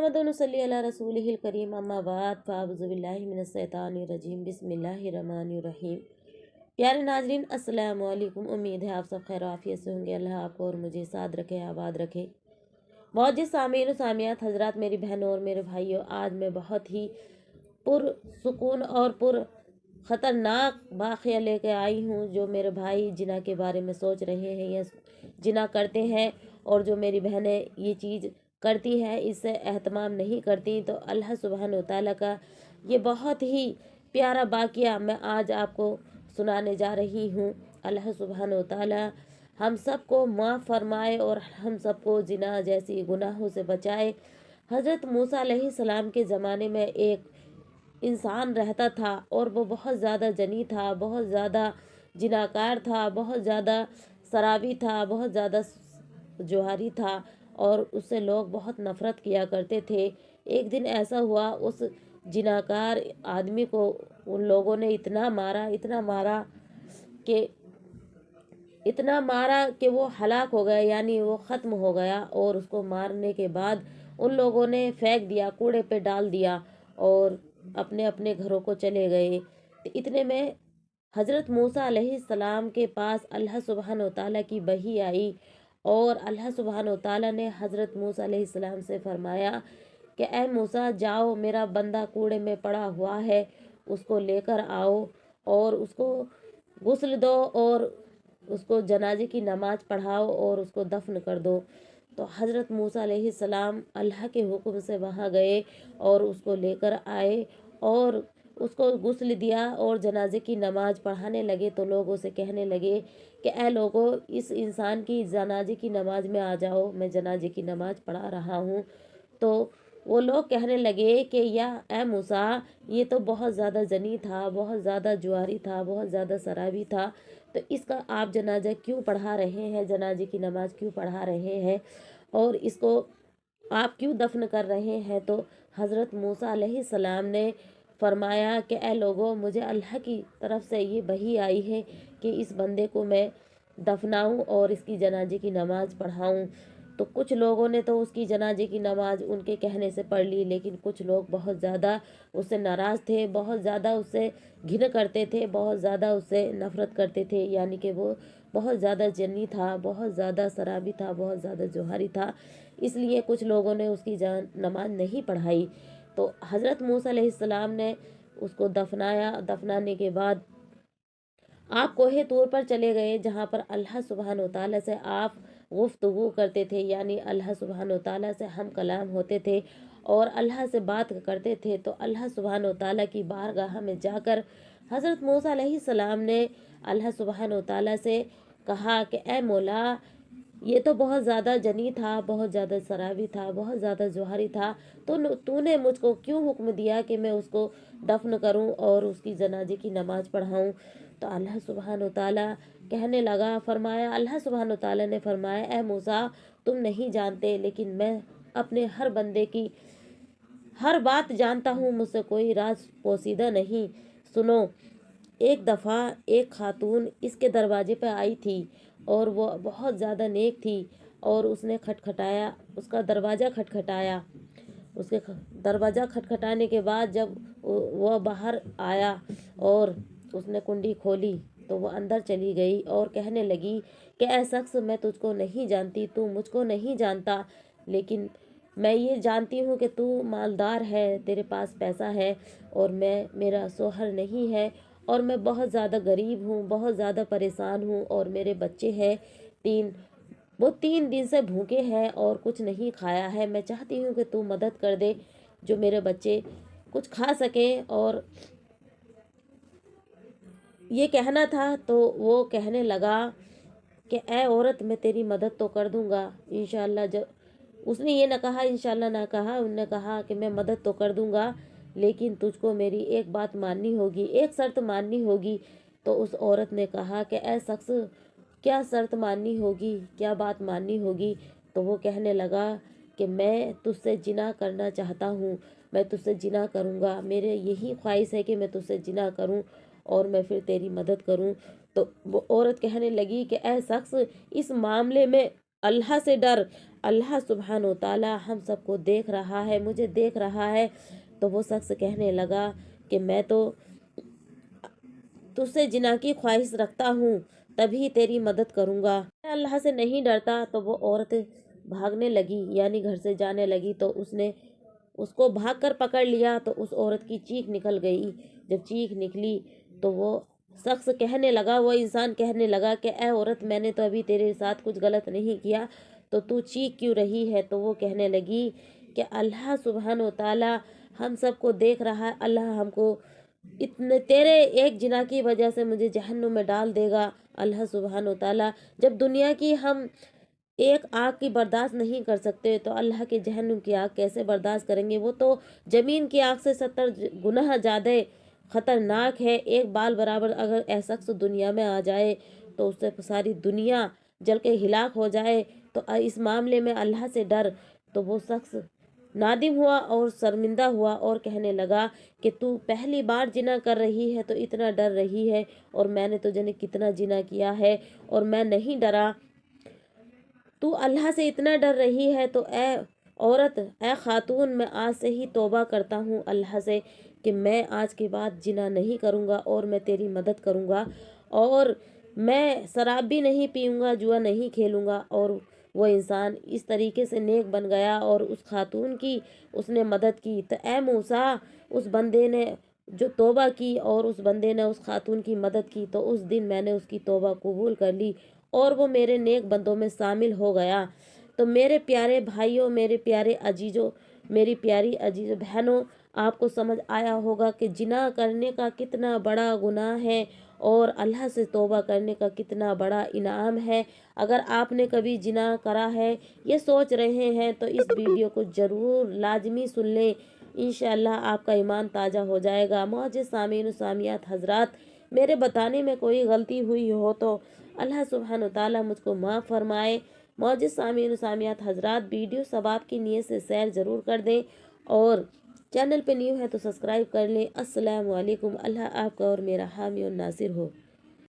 नहमदुहु व नसल्ली अला रसूलिहिल करीम अम्मा बाद फ़अऊज़ु बिल्लाहि मिनश शैतानिर रजीम बिस्मिल्लाहिर रहमानिर रहीम। प्यारे नाजरीन अस्सलाम वालेकुम। उम्मीद है आप सब खैर आफियत से होंगे। अल्लाह आपको और मुझे साथ रखे, आबाद रखे। मौजूद सामीन व सामियात हजरात, मेरी बहनों और मेरे भाइयों, आज मैं बहुत ही पुरसुकून और ख़तरनाक वाक़या लेके आई हूँ। जो मेरे भाई जिना के बारे में सोच रहे हैं या जिना करते हैं, और जो मेरी बहनें ये चीज़ करती है, इससे एहतमाम नहीं करती, तो अल्लाह सुब्हान व तआला का ये बहुत ही प्यारा वाक़या मैं आज आपको सुनाने जा रही हूँ। अल्लाह सुब्हान व तआला हम सबको माफ़ फरमाए और हम सबको जिना जैसी गुनाहों से बचाए। हज़रत मूसा अलैहिस्सलाम के ज़माने में एक इंसान रहता था और वो बहुत ज़्यादा जनी था, बहुत ज़्यादा जिनाकार था, बहुत ज़्यादा शराबी था, बहुत ज़्यादा जुहारी था और उससे लोग बहुत नफ़रत किया करते थे। एक दिन ऐसा हुआ, उस जिनाकार आदमी को उन लोगों ने इतना मारा कि वो हलाक हो गया, यानी वो ख़त्म हो गया। और उसको मारने के बाद उन लोगों ने फेंक दिया, कूड़े पे डाल दिया और अपने अपने घरों को चले गए। तो इतने में हज़रत मूसा अलैहिस्सलाम के पास अल्लाह सुब्हान व तआला की वही आई और अल्लाह सुब्हान व तआला ने हज़रत मूसा अलैहिस्सलाम से फरमाया कि ए मूसा, जाओ, मेरा बंदा कूड़े में पड़ा हुआ है, उसको लेकर आओ और उसको गुस्ल दो और उसको जनाजे की नमाज़ पढ़ाओ और उसको दफन कर दो। तो हज़रत मूसा अलैहिस्सलाम अल्लाह के हुक्म से वहाँ गए और उसको लेकर आए और उसको गुस्ल दिया और जनाजे की नमाज़ पढ़ाने लगे। तो लोग उसे कहने लगे कि ए लोगों, इस इंसान की जनाजे की नमाज़ में आ जाओ, मैं जनाजे की नमाज़ पढ़ा रहा हूँ। तो वो लोग कहने लगे कि या ए मूसा, ये तो बहुत ज़्यादा जनी था, बहुत ज़्यादा जुआरी था, बहुत ज़्यादा शराबी था, तो इसका आप जनाजा क्यों पढ़ा रहे हैं, जनाजे की नमाज़ क्यों पढ़ा रहे हैं और इसको आप क्यों दफन कर रहे हैं। तो हज़रत मूसा अलैहिस्सलाम ने फरमाया कि ए लोगों, मुझे अल्लाह की तरफ से ये वही आई है कि इस बंदे को मैं दफनाऊं और इसकी जनाजे की नमाज़ पढ़ाऊं। तो कुछ लोगों ने तो उसकी जनाजे की नमाज़ उनके कहने से पढ़ ली, लेकिन कुछ लोग बहुत ज़्यादा उससे नाराज़ थे, बहुत ज़्यादा उससे घिन करते थे, बहुत ज़्यादा उससे नफ़रत करते थे, यानी कि वो बहुत ज़्यादा जन्नी था, बहुत ज़्यादा शराबी था, बहुत ज़्यादा जोहारी था। इसलिए कुछ लोगों ने उसकी नमाज नहीं पढ़ाई। तो हज़रत मूसा अलैहिस्सलाम ने उसको दफनाया। दफनाने के बाद आप कोहे तूर पर चले गए, जहाँ पर अल्लाह सुब्हान व तआला से आप गुफ्तगू करते थे, यानी अल्लाह सुब्हान व तआला से हम कलाम होते थे और अल्लाह से बात करते थे। तो अल्लाह सुब्हान व तआला की बारगाह में जाकर हज़रत मूसा अलैहिस्सलाम ने अल्लाह सुब्हान व तआला से कहा कि ए मौला, ये तो बहुत ज़्यादा जनी था, बहुत ज़्यादा शराबी था, बहुत ज़्यादा जुहारी था, तो तूने मुझको क्यों हुक्म दिया कि मैं उसको दफन करूं और उसकी जनाजे की नमाज़ पढ़ाऊं। तो अल्लाह सुब्हान व तआला कहने लगा, अल्लाह सुब्हान व तआला ने फरमाया, ए मूसा, तुम नहीं जानते, लेकिन मैं अपने हर बंदे की हर बात जानता हूँ, मुझसे कोई राज पोशीदा नहीं। सुनो, एक दफ़ा एक खातून इसके दरवाजे पे आई थी और वो बहुत ज़्यादा नेक थी और उसने खटखटाया, उसका दरवाज़ा खटखटाया। उसके दरवाज़ा खटखटाने के बाद जब वह बाहर आया और उसने कुंडी खोली, तो वो अंदर चली गई और कहने लगी कि ऐ शख्स, मैं तुझको नहीं जानती, तू मुझको नहीं जानता, लेकिन मैं ये जानती हूँ कि तू मालदार है, तेरे पास पैसा है और मेरा शोहर नहीं है और मैं बहुत ज़्यादा गरीब हूँ, बहुत ज़्यादा परेशान हूँ और मेरे बच्चे हैं वो 3 दिन से भूखे हैं और कुछ नहीं खाया है। मैं चाहती हूँ कि तू मदद कर दे, जो मेरे बच्चे कुछ खा सकें। और ये कहना था तो वो कहने लगा कि ए औरत, मैं तेरी मदद तो कर दूंगा इंशाअल्लाह। जब उसने ये ना कहा इंशाअल्लाह, ना कहा, उन्होंने कहा कि मैं मदद तो कर दूंगा, लेकिन तुझको मेरी एक बात माननी होगी, एक शर्त माननी होगी। तो उस औरत ने कहा कि ए शख्स, क्या शर्त माननी होगी, क्या बात माननी होगी। तो वो कहने लगा कि मैं तुझसे जिना करना चाहता हूँ, मैं तुझसे जिना करूँगा, मेरे यही ख्वाहिश है कि मैं तुझसे जिना करूँ और मैं फिर तेरी मदद करूँ। तो वो औरत कहने लगी कि ए शख्स, इस मामले में اللہ سے ڈر، اللہ سبحانہ و تعالی ہم سب کو دیکھ رہا ہے، مجھے دیکھ رہا ہے۔ تو وہ شخص کہنے لگا کہ میں تو تجھ سے جنا کی خواہش رکھتا ہوں، تبھی تیری مدد کروں گا۔ میں اللہ سے نہیں ڈرتا۔ تو وہ عورت بھاگنے لگی، یعنی گھر سے جانے لگی، تو اس نے اس کو بھاگ کر پکڑ لیا۔ تو اس عورت کی چیخ نکل گئی۔ جب چیخ نکلی تو وہ شخص کہنے لگا، وہ انسان کہنے لگا کہ اے عورت، میں نے تو ابھی تیرے ساتھ کچھ غلط نہیں کیا، تو چیخ کیوں رہی ہے؟ تو وہ کہنے لگی کہ اللہ سبحانہ و تعالی ہم سب کو دیکھ رہا ہے، اللہ ہم کو اتنے تیرے ایک جنا کی وجہ سے مجھے جہنم میں ڈال دے گا۔ اللہ سبحانہ و تعالی جب دنیا کی ہم ایک آگ کی برداشت نہیں کر سکتے تو اللہ کے جہنم کی آگ کیسے برداشت کریں گے؟ وہ تو زمین کی آگ سے 70 گنا زیادہ خطرناک ہے۔ ایک بال برابر اگر ایسا شخص دنیا میں آ جائے تو اس سے ساری دنیا جل کے ہلاک ہو جائے۔ تو اس معاملے میں اللہ سے ڈر۔ تو وہ شخص نادم ہوا اور شرمندہ ہوا اور کہنے لگا کہ تو پہلی بار زنا کر رہی ہے تو اتنا ڈر رہی ہے، اور میں نے تو جانے کتنا زنا کیا ہے اور میں نہیں ڈرا۔ تو اللہ سے اتنا ڈر رہی ہے تو اے عورت، اے خاتون، میں آج سے ہی توبہ کرتا ہوں اللہ سے کہ میں آج کے بعد زنا نہیں کروں گا اور میں تیری مدد کروں گا، اور میں شراب بھی نہیں پیوں گا، جوا نہیں کھیلوں گا۔ اور وہ انسان اس طریقے سے نیک بن گیا اور اس خاتون کی اس نے مدد کی۔ تو اے موسیٰ، اس بندے نے جو توبہ کی اور اس بندے نے اس خاتون کی مدد کی، تو اس دن میں نے اس کی توبہ قبول کر لی اور وہ میرے نیک بندوں میں شامل ہو گیا۔ تو میرے پیارے بھائیوں، میرے پیارے عزیزوں، میری پیاری عزیز بہنوں، آپ کو سمجھ آیا ہوگا کہ زنا کرنے کا کتنا بڑا گناہ ہے اور اللہ سے توبہ کرنے کا کتنا بڑا انعام ہے۔ اگر آپ نے کبھی زنا کرا ہے، یہ سوچ رہے ہیں، تو اس ویڈیو کو ضرور لازمی سن لیں، انشاءاللہ آپ کا ایمان تازہ ہو جائے گا۔ معزز سامعین و سامعات حضرات، میرے بتانے میں کوئی غلطی ہوئی ہو تو اللہ سبحانہ وتعالی مجھ کو معاف فرمائے۔ معزز سامعین و سامعات حضرات، ویڈیو ثواب کی نیت سے شیئر ضرور کر دیں اور چینل پہ نیو ہے تو سبسکرائب کر لیں۔ السلام علیکم۔ اللہ آپ کا اور میرا حامی و ناصر ہو۔